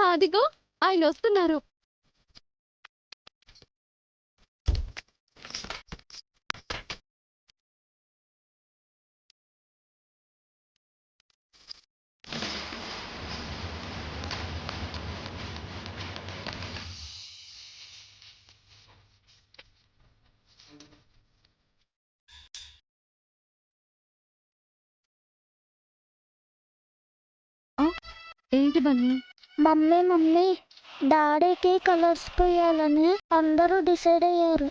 అదిగో ఆయనొస్తున్నారు. ఆ! ఏంటి బన్నీ? మమ్మీ డాడీకి కలర్స్ పోయాలని అందరూ డిసైడ్ అయ్యారు.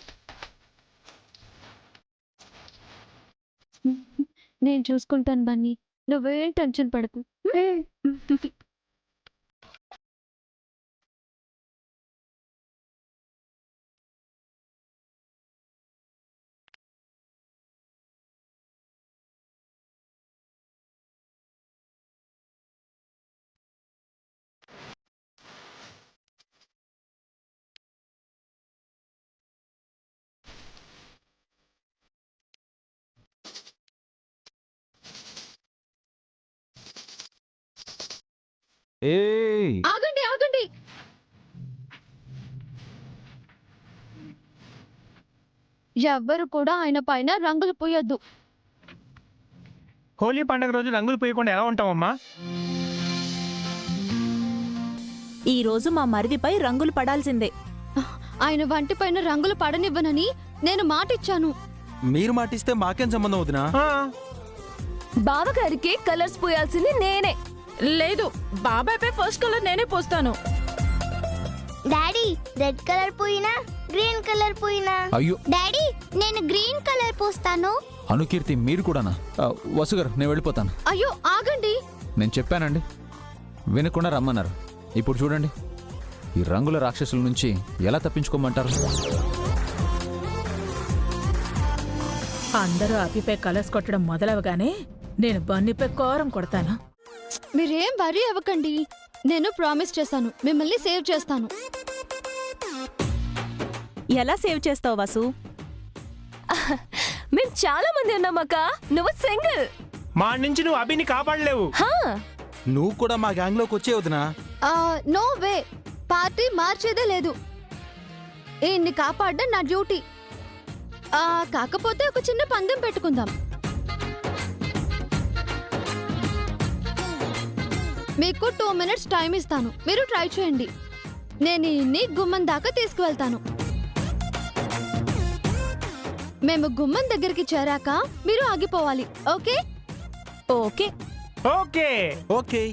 నేను చూసుకుంటాను బన్నీ. నువ్వేం టెన్షన్ పడకు. ఏయ్! ఆగండి, ఆగండి. ఎవ్వరు కూడా ఆయన పైన రంగులు పూయొద్దు. హోలీ పండుగ రోజు రంగులు పూయకుండా ఎలా ఉంటామమ్మా? ఈ రోజు మా మరిదిపై రంగులు పడాల్సిందే. ఆయన వంటి పైన రంగులు పడనివ్వనని నేను మాటిచ్చాను. మీరు మాటిస్తే మాకేం సంబంధం వదినా? బావగారికి కలర్స్ పోయాల్సింది నేనే. లేదు, బాబాయ్పై ఫస్ట్ కలర్ నేనే పోస్తాను. డాడీ రెడ్ కలర్ పోయినా గ్రీన్ కలర్ పోయినా. అయ్యో డాడీ నేను గ్రీన్ కలర్ పోస్తాను. అనుకీర్తి మీరు కూడానా? వసుగారు నేను వెళ్ళిపోతాను. అయ్యో ఆగండి. నేను చెప్పానండి, వినకుండా రమ్మన్నారు. ఇప్పుడు చూడండి, ఈ రంగుల రాక్షసుల నుంచి ఎలా తప్పించుకోమంటారు? అందరూ అభిపై కలర్స్ కొట్టడం మొదలవగానే నేను బన్నీపై కారం కొడతాను. మీరేం వరీ అవ్వకండి. నేను ప్రామిస్ చేశాను, మిమ్మల్ని సేవ్ చేస్తాను. ఎలా సేవ్ చేస్తావు వాసు? మేము చాలా మంది ఉన్నామక్క, నువ్వు సింగిల్. మా నుంచి నువ్వు అభిని కాపాడలేవు. నువ్వు కూడా మా గ్యాంగ్ లోకి వచ్చే వదినా. No way. పార్టీ మార్చేదే లేదు. ఈయన్ని కాపాడడం నా డ్యూటీ. కాకపోతే ఒక చిన్న పందెం పెట్టుకుందాం. మీకు 2 minutes టైం ఇస్తాను, మీరు ట్రై చేయండి. నేను ఈయన్ని గుమ్మం దాకా తీసుకువెళ్తాను. మేము గుమ్మం దగ్గరికి చేరాక మీరు ఆగిపోవాలి. Okay? Okay. Okay okay.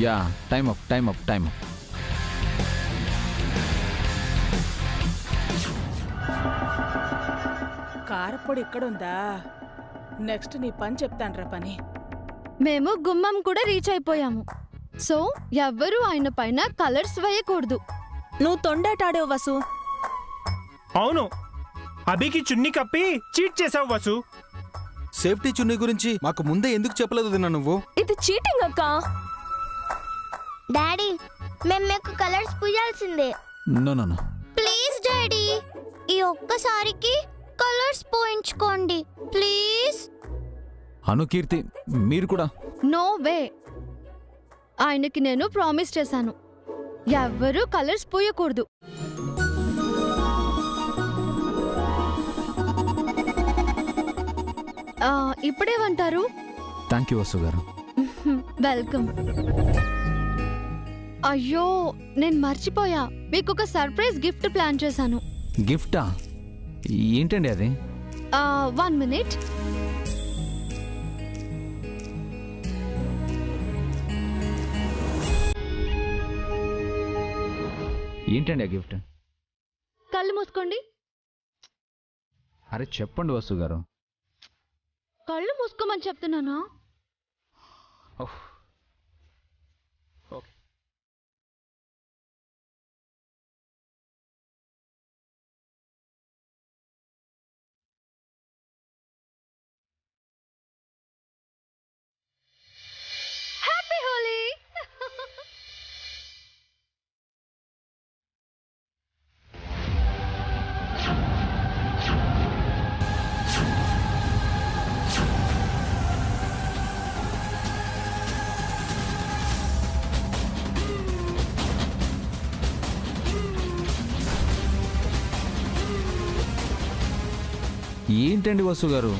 Yeah time up. కారపొడి ఎక్కడుందా? నెక్స్ట్ నీ పని చెప్తాన్రా పని. మేము గుమ్మం కూడా రీచ్ అయిపోయాము. సో ఎవ్వరూ ఆయన పైన కలర్స్ వేయకూడదు. నువ్వు తొండాటాడేవు వసు. అవును, అభికి చున్నీ కప్పి చీట్ చేసావు వసు. సేఫ్టీ చున్నీ గురించి మాకు ముందే ఎందుకు చెప్పలేదు వదినా నువ్వు? ఇది చీటింగ్ అక్క. డాడీ మేము మీకు కలర్స్ పూయాల్సిందే. నో. ప్లీజ్ డాడీ, ఈ ఒక్కసారికి కలర్స్ పోయించుకోండి ప్లీజ్. అనుకీర్తి మీరు కూడా. No way. ఆయనకి నేను ప్రామిస్ చేశాను, ఎవ్వరూ కలర్స్ పూయకూడదు. ఇప్పుడేమంటారు? థ్యాంక్ యూ వసు గారు. వెల్కమ్. అయ్యో, నేను మర్చిపోయా, మీకు ఒక సర్ప్రైజ్ గిఫ్ట్ ప్లాన్ చేశాను. గిఫ్టా? ఏంటండి అది? 1 minute. ఏంటండి ఆ గిఫ్ట్? కళ్ళు మూసుకోండి. అరే చెప్పండి వసు గారు. కళ్ళు మూసుకోమని చెప్తున్నానా? ఓకే. హ్యాపీ హోలీ. ఏంటండి వసు గారు,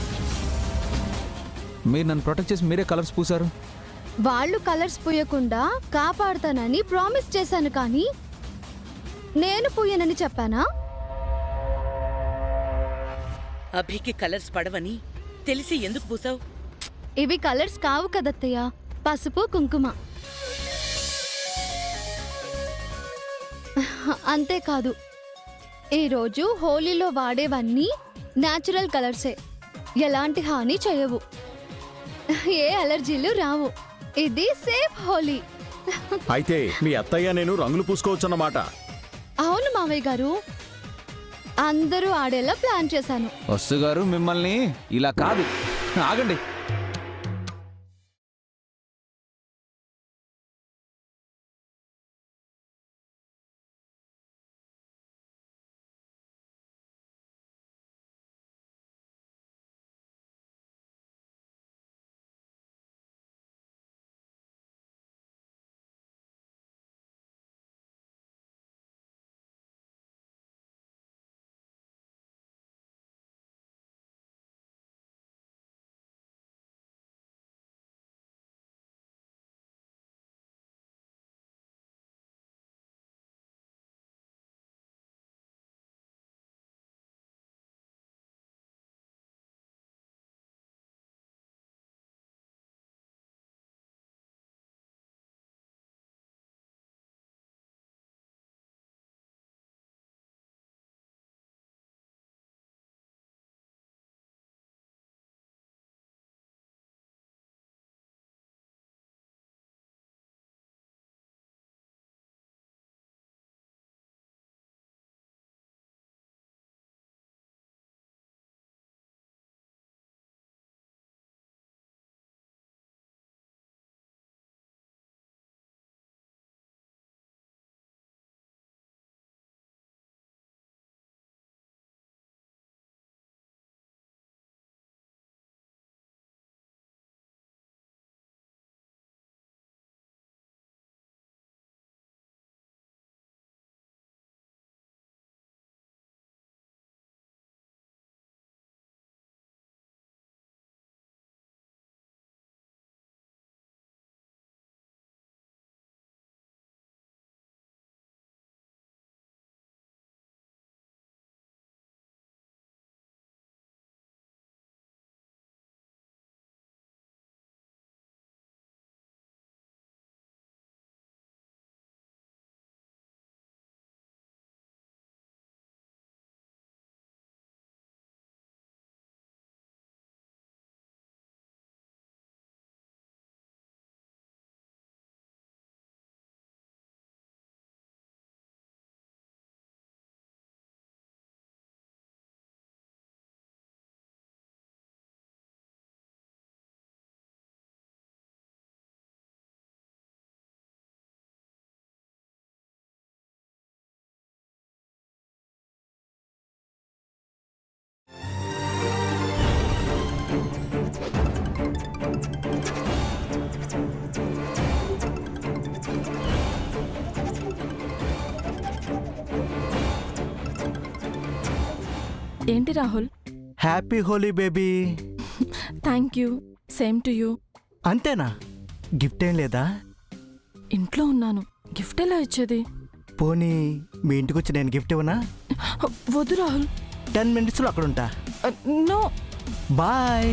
మీరు నన్ను ప్రొటెక్ట్ చేసి మీరే కలర్స్ పూసారు. వాళ్ళు కలర్స్ పూయకుండా కాపాడుతానని ప్రామిస్ చేశాను, కానీ నేను పూయనని చెప్పానా? అభికి కలర్స్ పడవని తెలిసి ఎందుకు పూసావు? ఇవి కలర్స్ కావు కదత్తయ్య, పసుపు కుంకుమ. అంతేకాదు, ఈరోజు హోలీలో వాడేవన్నీ న్యాచురల్ కలర్సే, ఎలాంటి హాని చేయవు, ఏ అలర్జీలు రావు. ఇది సేఫ్ హోలీ. అయితే మీ అత్తయ్య నేను రంగులు పూసుకోవచ్చన్నమాట. అవును మావయ్య గారు, అందరూ ఆడేలా ప్లాన్ చేశాను. వసు గారు మిమ్మల్ని ఇలా కాదు. ఆగండి. ఏంటి Rahul? Happy Holi baby. Thank you. Same to you. అంతేనా? గిఫ్ట్ ఏం లేదా? ఇంట్లో ఉన్నాను, గిఫ్ట్ ఎలా ఇచ్చేది? పోనీ మీ ఇంటికి వచ్చి నేను గిఫ్ట్ ఇవ్వనా? వద్దు రాహుల్. 10 minutesలో అక్కడ ఉంటా. నో. బాయ్.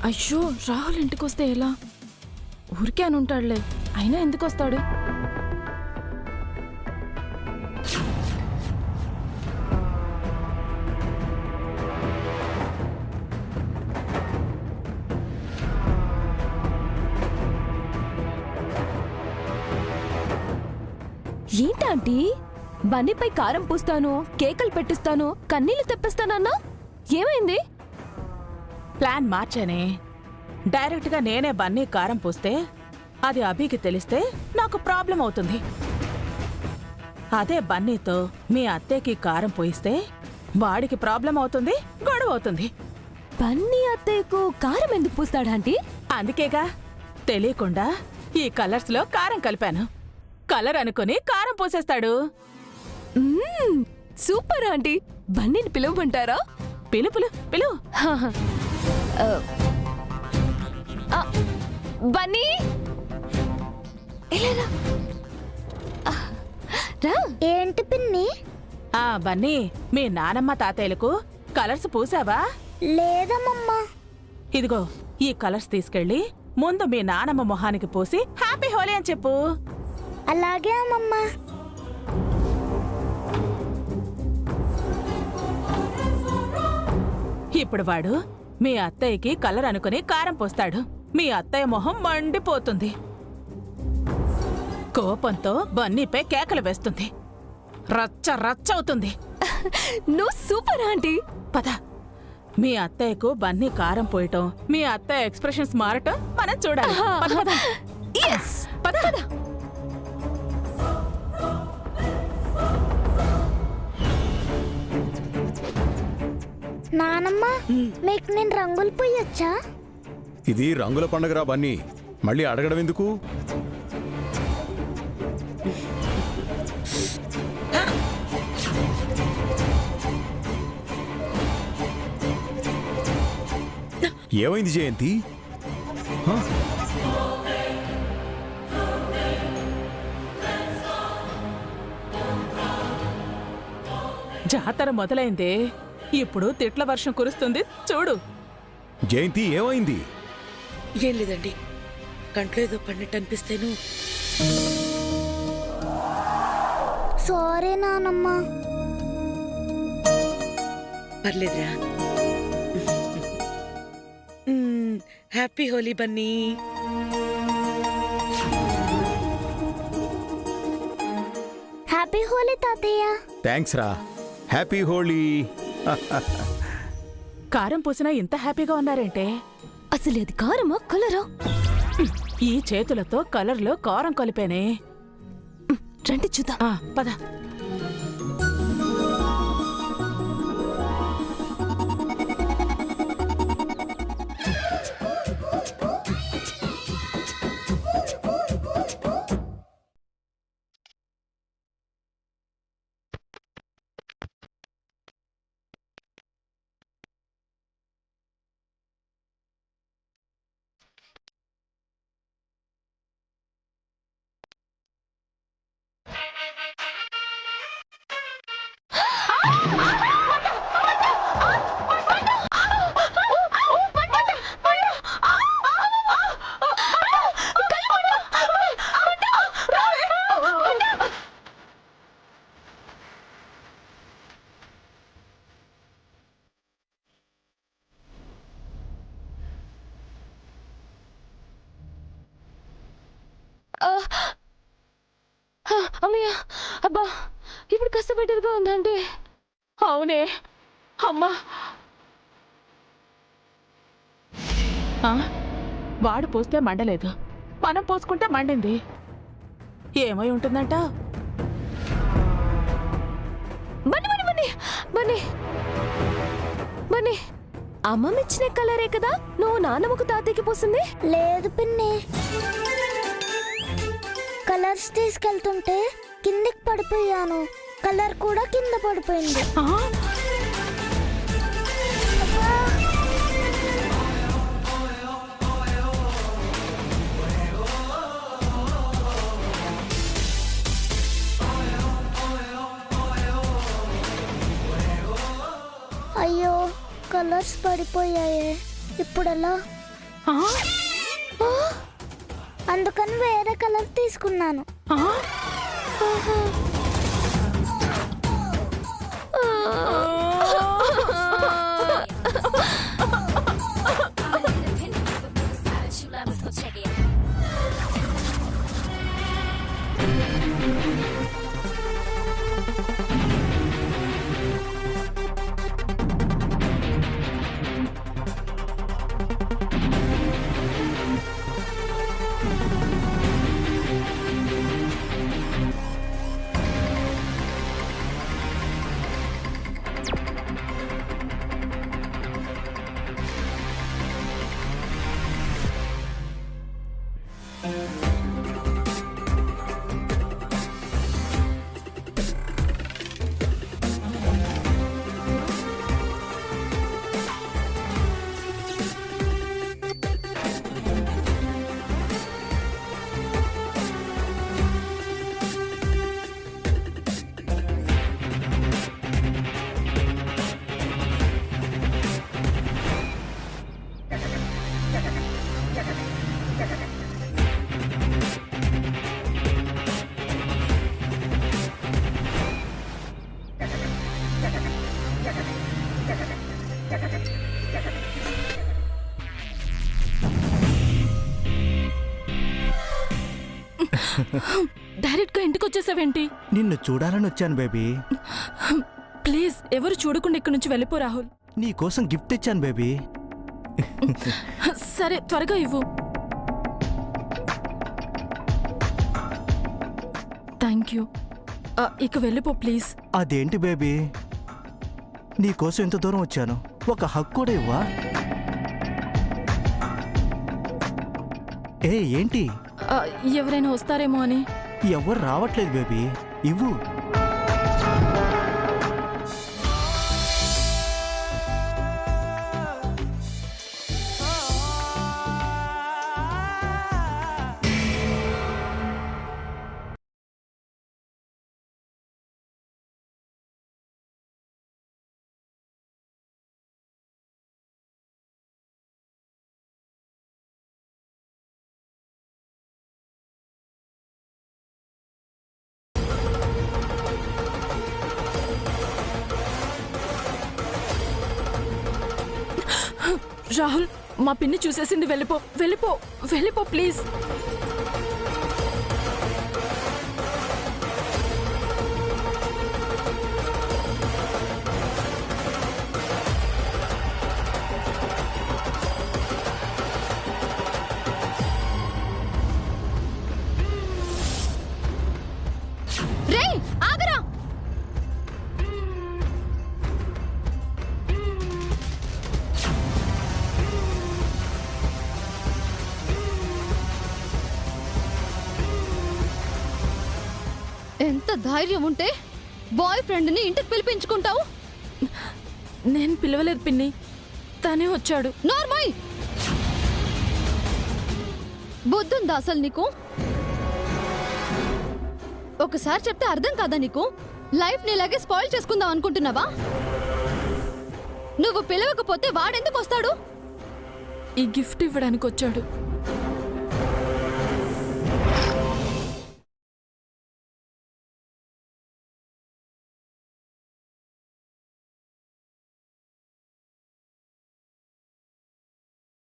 అయ్యో, రాహుల్ ఇంటికి వస్తే ఎలా? ఊరికే అని ఉంటాడులే, అయినా ఎందుకు వస్తాడు? ఏంటంటీ, బన్నీపై కారం పూస్తాను, కేకలు పెట్టిస్తాను, కన్నీళ్లు తెప్పిస్తానన్నా ఏమైంది? ప్లాన్ మార్చానే. డైరెక్ట్గా నేనే బన్నీ కారం పూస్తే అది అభికి తెలిస్తే నాకు ప్రాబ్లం అవుతుంది. అదే బన్నీతో మీ అత్తయ్యకి కారం పోయిస్తే వాడికి ప్రాబ్లం అవుతుంది, గొడవ అవుతుంది. బన్నీ అత్తయ్యకు కారం ఎందుకు పూస్తాడాంటీ? అందుకేగా తెలియకుండా ఈ కలర్స్లో కారం కలిపాను. కలర్ అనుకుని కారం పూసేస్తాడు. Super aunty. బన్నీని పిలవమంటారా? పిలు. బన్నీ, ఇలా రా. ఏంటి పిన్ని? ఆ బన్నీ, మీ నానమ్మ తాతయ్యలకు కలర్స్ పూసావా? లేదమ్మమ్మా. ఇదిగో ఈ కలర్స్ తీసుకెళ్ళి ముందు మీ నానమ్మ మొహానికి పూసి హ్యాపీ హోలీ అని చెప్పు. అలాగే అమ్మమ్మా. ఇప్పుడు వాడు మీ అత్తయ్యకి కలర్ అనుకుని కారం పోస్తాడు. మీ అత్తయ్య మొహం మండిపోతుంది. కోపంతో బన్నీపై కేకలు వేస్తుంది. రచ్చ రచ్చ అవుతుంది. నువ్వు సూపర్ ఆంటీ. పద, మీ అత్తయ్యకు బన్నీ కారం పోయటం, మీ అత్తయ్య ఎక్స్ప్రెషన్స్ మారటం మనం చూడాలి. పద, పద. Yes. పద. నానమ్మ, మీకు నేను రంగులు పోయొచ్చా? ఇది రంగుల పండగరా బన్నీ, మళ్ళీ అడగడం ఎందుకు? ఏమైంది జయంతి? జాతర మొదలైందే, ఇప్పుడు తిట్ల వర్షం కురుస్తుంది చూడు. జయంతి ఏమైంది? ఏం లేదండి, కంట్లో ఏదో పడినట్టు అనిపిస్తేను. సారీ నానమ్మ. పర్లేదురా. హ్యాపీ హోలీ బన్నీ. హ్యాపీ హోలీ తాతయ్య. థ్యాంక్స్ రా. హ్యాపీ హోలీ. కారం పూసినా ఇంత హ్యాపీగా ఉన్నారేంటే? అసలు అది కారమా కలరా? ఈ చేతులతో కలర్లో కారం కలిపేనే. రండి చూద్దాం. పద. అమ్మయ్య, అబ్బా, ఇప్పుడు కాస్త బెటర్గా ఉందండి. అవునే అమ్మా. వాడు పోస్తే మండలేదు, మనం పోసుకుంటే మండింది. ఏమై ఉంటుందంట? బన్నీ బన్నీ బన్నీ బన్నీ బన్నీ, అమ్మమ్మ ఇచ్చిన కలరే కదా నువ్వు నాన్నమ్మకు తాతయ్యకి పోసింది? లేదు పిన్ని, కలర్స్ తీసుకెళ్తుంటే కిందికి పడిపోయాను. కలర్ కూడా కింద పడిపోయింది. ఆ? అయ్యో కలర్స్ పడిపోయాయే, ఇప్పుడు ఎలా? ఆ? అందుకని వేరే కలర్ తీసుకున్నాను. ఆ? డైరెక్ట్ గా ఇంటికి వచ్చేసావేంటి? నిన్ను చూడాలని వచ్చాను బేబీ. ప్లీజ్ ఎవరు చూడకుండా ఇక్కడి నుంచి వెళ్ళిపో రాహుల్. నీ కోసం గిఫ్ట్ ఇచ్చాను బేబీ. సరే త్వరగా ఇవ్వు. Thank you. ఇక వెళ్ళిపో ప్లీజ్. అదేంటి బేబీ, నీ కోసం ఎంత దూరం వచ్చాను, ఒక హక్ కూడా ఇవ్వా? ఏ ఏంటి, ఎవరైనా వస్తారేమో అని. ఎవరు రావట్లేదు బేబీ, ఇవ్వు. రాహుల్ మా పిన్ని చూసేసింది. వెళ్ళిపో వెళ్ళిపో వెళ్ళిపో ప్లీజ్. రే ఆగరా. ఎంత ధైర్యం ఉంటే బాయ్ ఫ్రెండ్ని ఇంటికి పిలిపించుకుంటావు? నేను పిలవలేదు పిన్ని, తనే వచ్చాడు. నార్మల్ బుద్ధుందా అసలు నీకు? ఒకసారి చెప్తే అర్థం కాదా నీకు? లైఫ్ ని ఇలాగే స్పాయిల్ చేసుకుందాం అనుకుంటున్నావా? నువ్వు పిలవకపోతే వాడెందుకు వస్తాడు? ఈ గిఫ్ట్ ఇవ్వడానికి వచ్చాడు.